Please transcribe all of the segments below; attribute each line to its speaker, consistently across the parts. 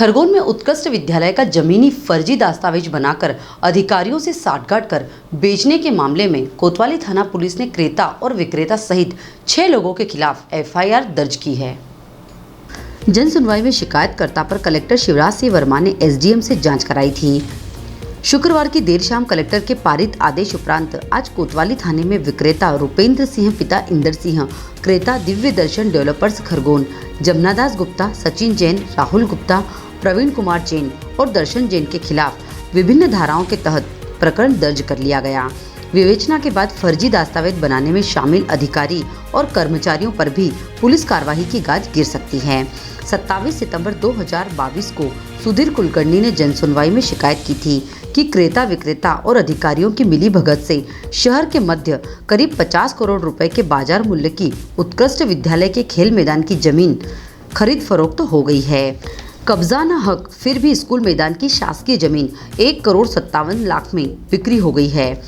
Speaker 1: खरगोन में उत्कृष्ट विद्यालय का जमीनी फर्जी दस्तावेज बनाकर अधिकारियों से साठगांठ कर बेचने के मामले में कोतवाली थाना पुलिस ने क्रेता और विक्रेता सहित 6 लोगों के खिलाफ एफआईआर दर्ज की है। जन सुनवाई में शिकायतकर्ता पर कलेक्टर शिवराज सिंह वर्मा ने एसडीएम से जांच कराई थी। शुक्रवार की देर शाम कलेक्टर के पारित आदेश उपरांत आज कोतवाली थाने में विक्रेता रुपेंद्र सिंह पिता इंदर सिंह, क्रेता दिव्य दर्शन डेवलपर्स खरगोन, जमनादास गुप्ता, सचिन जैन, राहुल गुप्ता, प्रवीण कुमार जैन और दर्शन जैन के खिलाफ विभिन्न धाराओं के तहत प्रकरण दर्ज कर लिया गया। विवेचना के बाद फर्जी दस्तावेज बनाने में शामिल अधिकारी और कर्मचारियों पर भी पुलिस कार्रवाई की गाज गिर सकती है। 27 सितंबर 2022 को सुधीर कुलकर्णी ने जन सुनवाई में शिकायत की थी कि क्रेता विक्रेता और अधिकारियों की मिलीभगत से शहर के मध्य करीब 50 करोड़ रुपए के बाजार मूल्य की उत्कृष्ट विद्यालय के खेल मैदान की जमीन खरीद फरोख्त हो गई है। कब्जा न हक फिर भी स्कूल मैदान की शासकीय जमीन 1,57,00,000 में बिक्री हो गई है।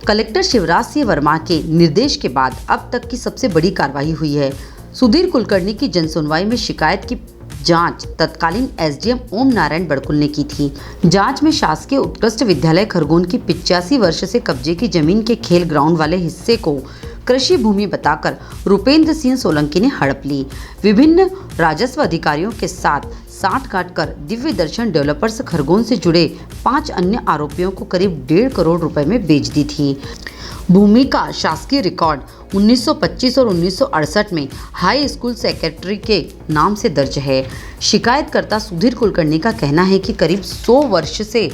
Speaker 1: कलेक्टर शिवराज सिंह वर्मा के निर्देश के बाद अब तक की सबसे बड़ी कार्रवाई हुई है। सुधीर कुलकर्णी की जन सुनवाई में शिकायत की जांच तत्कालीन एसडीएम ओम नारायण बड़कुल ने की थी। जांच में शासकीय उत्कृष्ट विद्यालय खरगोन की 85 वर्ष से कब्जे की जमीन के खेल ग्राउंड वाले हिस्से को कृषि भूमि बताकर रुपेंद्र सिंह सोलंकी ने हड़प ली। विभिन्न राजस्व अधिकारियों के साथ साठगांठ कर दिव्य दर्शन डेवलपर्स खरगोन से जुड़े 5 अन्य आरोपियों को करीब 1.5 करोड़ रुपए में बेच दी थी। भूमि का शासकीय रिकॉर्ड 1925 और 1968 में हाई स्कूल सेक्रेटरी के नाम से दर्ज है। शिकायतकर्ता सुधीर कुलकर्णी का कहना है कि करीब 100 वर्ष से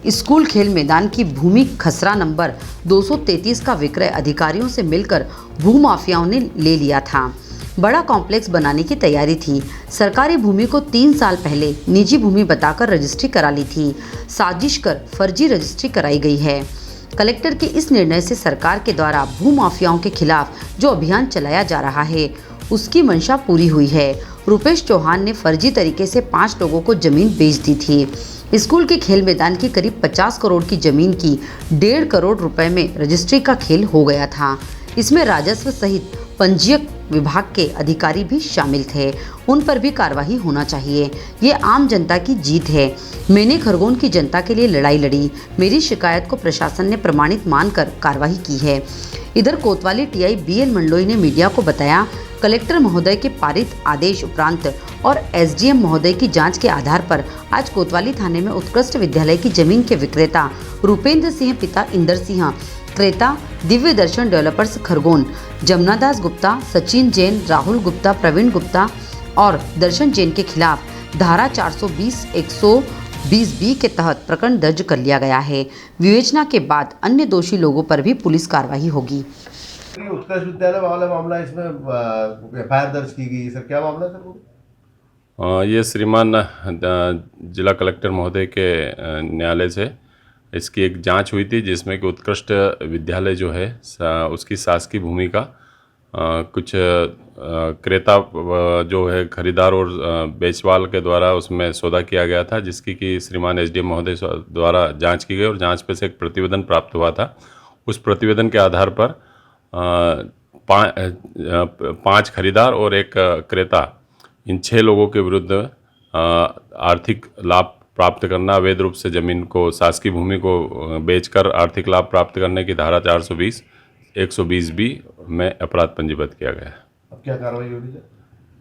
Speaker 1: स्कूल खेल मैदान की भूमि खसरा नंबर 233 का विक्रय अधिकारियों से मिलकर भूमाफियाओं ने ले लिया था। बड़ा कॉम्प्लेक्स बनाने की तैयारी थी। सरकारी भूमि को 3 साल पहले निजी भूमि बताकर रजिस्ट्री करा ली थी। साजिश कर फर्जी रजिस्ट्री कराई गई है। कलेक्टर के इस निर्णय से सरकार के द्वारा भूमाफियाओं के खिलाफ जो अभियान चलाया जा रहा है उसकी मंशा पूरी हुई है। रुपेश चौहान ने फर्जी तरीके से 5 लोगों को जमीन बेच दी थी। स्कूल के खेल मैदान की करीब 50 करोड़ की जमीन की 1.5 करोड़ रुपए में रजिस्ट्री का खेल हो गया था। इसमें राजस्व सहित पंजीयक विभाग के अधिकारी भी शामिल थे। उन पर भी कार्रवाई होना चाहिए। ये आम जनता की जीत है। मैंने खरगोन की जनता के लिए लड़ाई लड़ी। मेरी शिकायत को प्रशासन ने प्रमाणित मानकर कार्रवाई की है। इधर कोतवाली टीआई बीएल मंडलोई ने मीडिया को बताया, कलेक्टर महोदय के पारित आदेश उपरांत और एसडीएम महोदय की जांच के आधार पर आज कोतवाली थाने में उत्कृष्ट विद्यालय की जमीन के विक्रेता रुपेंद्र सिंह पिता इंदर सिंह, क्रेता दिव्य दर्शन डेवलपर्स खरगोन, जमनादास गुप्ता, सचिन जैन, राहुल गुप्ता, प्रवीण गुप्ता और दर्शन जैन के खिलाफ धारा 420, 120B के तहत प्रकरण दर्ज कर लिया गया है। विवेचना के बाद अन्य दोषी लोगों पर भी पुलिस कार्रवाई होगी।
Speaker 2: उत्कृष्ट विद्यालय वाला मामला, इसमें एफआईआर दर्ज की गई, सर क्या मामला सर?
Speaker 3: ये श्रीमान जिला कलेक्टर महोदय के न्यायालय से इसकी एक जांच हुई थी, जिसमें कि उत्कृष्ट विद्यालय जो है उसकी शासकीय भूमि का कुछ क्रेता जो है खरीदार और बेचवाल के द्वारा उसमें सौदा किया गया था, जिसकी कि श्रीमान एसडीएम महोदय द्वारा जांच की गई और जांच पे से एक प्रतिवेदन प्राप्त हुआ था। उस प्रतिवेदन के आधार पर 5 खरीदार और एक क्रेता, इन 6 लोगों के विरुद्ध आर्थिक लाभ प्राप्त करना, अवैध रूप से जमीन को, शासकीय भूमि को बेचकर आर्थिक लाभ प्राप्त करने की धारा 420, 120B में अपराध पंजीबद्ध किया गया है।
Speaker 2: अब क्या कार्रवाई होगी सर?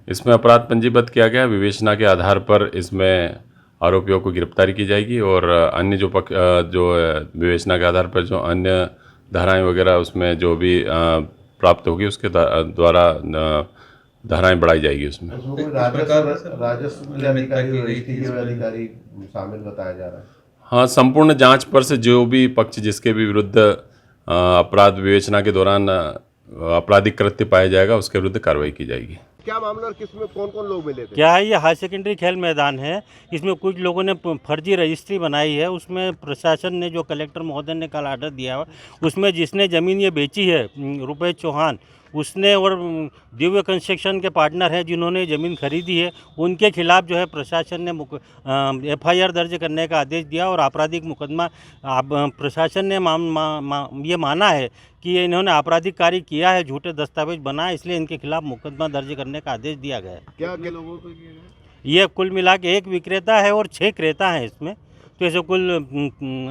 Speaker 3: इसमें अपराध पंजीबद्ध किया गया। विवेचना के आधार पर इसमें आरोपियों को गिरफ्तारी की जाएगी और अन्य जो विवेचना के आधार पर जो अन्य धाराएं वगैरह उसमें जो भी प्राप्त होगी उसके द्वारा धाराएं बढ़ाई जाएगी। उसमें
Speaker 2: राजस्व अधिकारी शामिल बताया जा रहा है।
Speaker 3: हाँ, संपूर्ण जांच पर से जो भी पक्ष जिसके भी विरुद्ध अपराध विवेचना के दौरान आपराधिक कृत्य पाया जाएगा उसके विरुद्ध कार्रवाई की जाएगी।
Speaker 2: क्या मामला और किसमें कौन कौन लोग मिले थे?
Speaker 4: क्या है, ये हाई सेकेंडरी खेल मैदान है। इसमें कुछ लोगों ने फर्जी रजिस्ट्री बनाई है। उसमें प्रशासन ने, जो कलेक्टर महोदय ने कल आर्डर दिया है, उसमें जिसने ज़मीन ये बेची है रुपेश चौहान, उसने और दिव्य कंस्ट्रक्शन के पार्टनर हैं जिन्होंने ज़मीन खरीदी है, उनके खिलाफ जो है प्रशासन ने एफआईआर दर्ज करने का आदेश दिया और आपराधिक मुकदमा प्रशासन ने ये माना है कि इन्होंने आपराधिक कार्य किया है, झूठे दस्तावेज बनाए, इसलिए इनके खिलाफ मुकदमा दर्ज करने का आदेश दिया गया है।
Speaker 2: क्या लोगों को किया गया?
Speaker 4: ये कुल मिला के 1 विक्रेता है और 6 क्रेता हैं इसमें। तो ऐसे कुल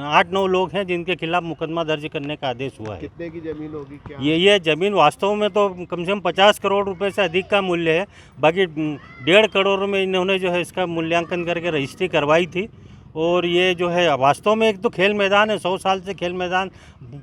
Speaker 4: 8-9 लोग हैं जिनके खिलाफ मुकदमा दर्ज करने का आदेश हुआ है।
Speaker 2: कितने की जमीन होगी क्या?
Speaker 4: ये ज़मीन वास्तव में तो कम से कम 50 करोड़ रुपए से अधिक का मूल्य है। बाकी 1.5 करोड़ में इन्होंने जो है इसका मूल्यांकन करके रजिस्ट्री करवाई थी। और ये जो है वास्तव में एक तो खेल मैदान है, 100 साल से खेल मैदान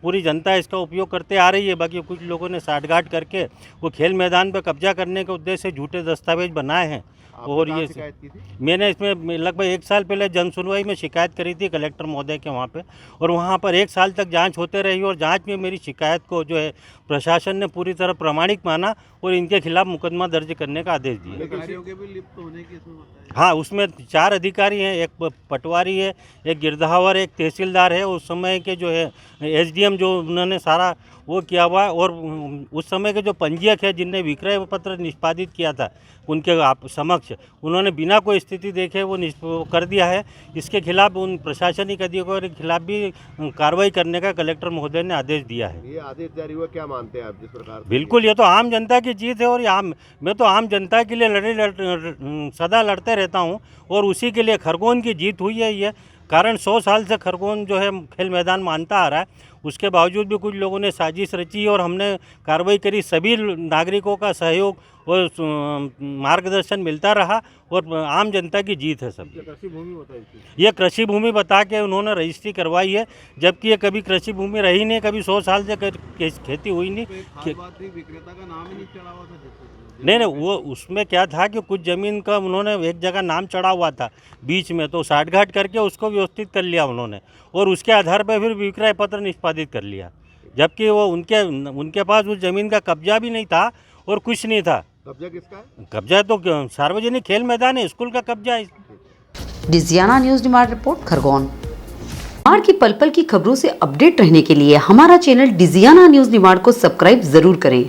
Speaker 4: पूरी जनता इसका उपयोग करते आ रही है। बाकी कुछ लोगों ने साठगांठ करके वो खेल मैदान पर कब्जा करने के उद्देश्य से झूठे दस्तावेज बनाए हैं। और ये
Speaker 2: शिकायत की थी?
Speaker 4: मैंने इसमें लगभग 1 साल पहले जन सुनवाई में शिकायत करी थी कलेक्टर महोदय के वहाँ पे, और वहाँ पर 1 साल तक जांच होते रही और जांच में मेरी शिकायत को जो है प्रशासन ने पूरी तरह प्रामाणिक माना और इनके खिलाफ मुकदमा दर्ज करने का आदेश दिया।
Speaker 2: अधिकारियों के भी लिप्त होने की इसमें बताया?
Speaker 4: हाँ, उसमें 4 अधिकारी हैं, एक पटवारी है, एक गिरदावर, एक तहसीलदार है। उस समय के जो है एसडीएम जो उन्होंने सारा वो किया हुआ, और उस समय के जो पंजीयक है जिनने विक्रय पत्र निष्पादित किया था उनके आप समक्ष उन्होंने बिना कोई स्थिति देखे वो कर दिया है। इसके खिलाफ उन प्रशासनिक अधिकारियों के खिलाफ भी कार्रवाई करने का कलेक्टर महोदय ने आदेश दिया है।
Speaker 2: ये आदेश जारी हुआ, क्या मानते हैं आप जिस प्रकार से?
Speaker 4: बिल्कुल, ये तो आम जनता की जीत है। और मैं तो आम जनता के लिए सदा लड़ते रहता हूँ और उसी के लिए खरगोन की जीत हुई है। ये कारण 100 साल से खरगोन जो है खेल मैदान मानता आ रहा है। उसके बावजूद भी कुछ लोगों ने साजिश रची और हमने कार्रवाई करी। सभी नागरिकों का सहयोग और मार्गदर्शन मिलता रहा और आम जनता की जीत है सब।
Speaker 2: कृषि भूमि बताई थी?
Speaker 4: ये कृषि भूमि बता के उन्होंने रजिस्ट्री करवाई है, जबकि ये कभी कृषि भूमि रही नहीं, कभी 100 साल से खेती हुई नहीं।
Speaker 2: विक्रेता का नाम ही नहीं चढ़ा हुआ था?
Speaker 4: नहीं, वो उसमें क्या था कि कुछ ज़मीन का उन्होंने एक जगह नाम चढ़ा हुआ था बीच में, तो साठगांठ करके उसको व्यवस्थित कर लिया उन्होंने और उसके आधार पर फिर विक्रय पत्र निष्पादित कर लिया, जबकि वो उनके पास उस ज़मीन का कब्जा भी नहीं था और कुछ नहीं था।
Speaker 2: कब्जा किसका है?
Speaker 4: कब्जा तो सार्वजनिक खेल मैदान है, स्कूल का कब्जा है।
Speaker 1: Digiana news demand report Khargone. Nimar की पल पल की खबरों से अपडेट रहने के लिए हमारा चैनल डिजियाना न्यूज़ डिमांड को सब्सक्राइब जरूर करें।